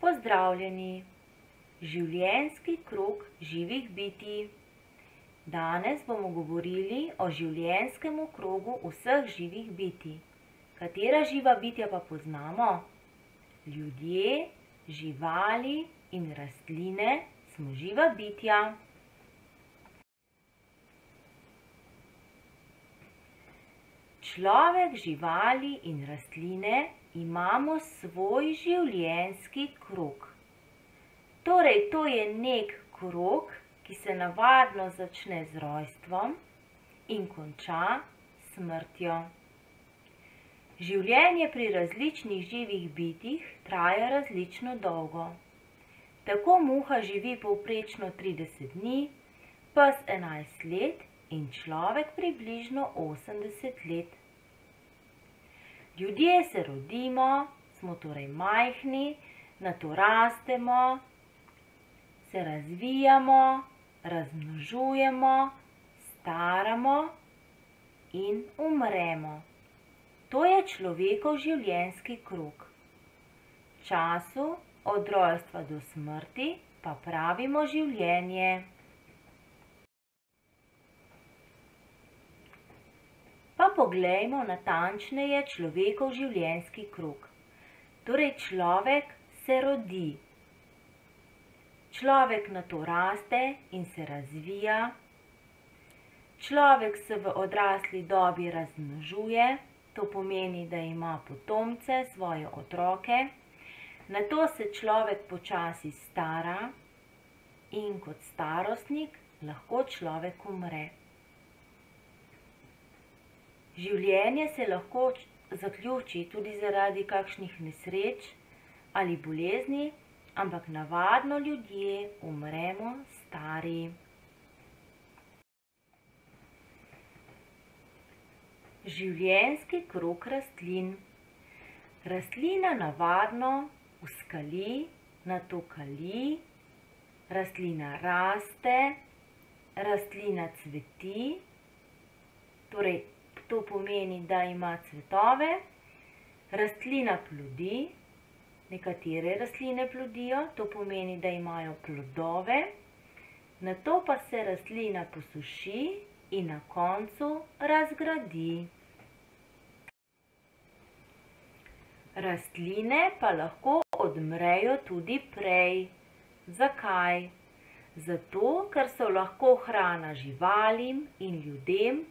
Pozdravljeni! Življenjski krog živih bitij. Danes bomo govorili o življenjskem krogu vseh živih bitij. Katera živa bitja pa poznamo? Ljudje, živali in rastline smo živa bitja. Človek, živali in rastline imamo svoj življenjski krog. Torej, to je nek krog, ki se navadno začne z rojstvom in konča s smrtjo. Življenje pri različnih živih bitjih traja različno dolgo. Tako muha živi povprečno 30 dni, pes 11 let in človek približno 80 let. Ljudje se rodimo, smo torej majhni, nato rastemo, se razvijamo, razmnožujemo, staramo in umremo. To je človekov življenjski krog. Času od rojstva do smrti pa pravimo življenje. Pa poglejmo natančneje človekov življenjski krog. Torej, človek se rodi. Človek nato raste in se razvija. Človek se v odrasli dobi razmnožuje, to pomeni, da ima potomce, svoje otroke. Nato se človek počasi stara in kot starostnik lahko človek umre. Življenje se lahko zaključi tudi zaradi kakšnih nesreč ali bolezni, ampak navadno ljudje umremo stari. Življenjski krog rastlin. Rastlina navadno vzkali, nato kali, rastlina raste, rastlina cveti, torej to pomeni, da ima cvetove, rastlina plodi, nekatere rastline plodijo, to pomeni, da imajo plodove, nato pa se rastlina posuši in na koncu razgradi. Rastline pa lahko odmrejo tudi prej. Zakaj? Zato, ker so lahko hrana živalim in ljudem,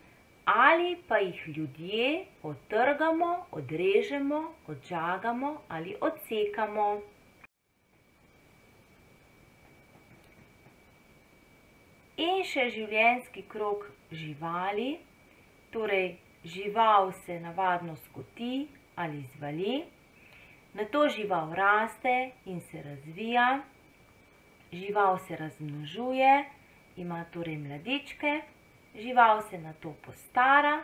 ali pa jih ljudje odtrgamo, odrežemo, odžagamo ali odsekamo. In še življenjski krog živali, torej žival se navadno skoti ali zvali, nato žival raste in se razvija, žival se razmnožuje, ima torej mladičke, žival se nato postara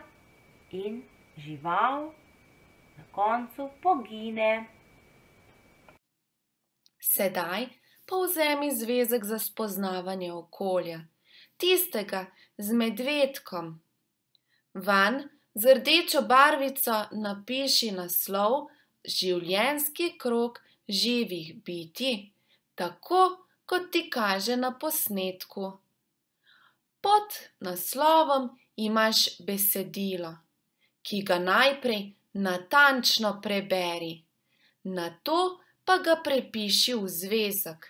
in žival na koncu pogine. Sedaj pa vzemi zvezek za spoznavanje okolja, tistega z medvedkom. Vanj z rdečo barvico napiši naslov Življenjski krog živih bitij, tako kot ti kaže na posnetku. Pod naslovom imaš besedilo, ki ga najprej natančno preberi, nato pa ga prepiši v zvezek.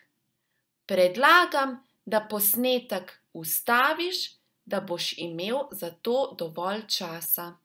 Predlagam, da posnetek ustaviš, da boš imel za to dovolj časa.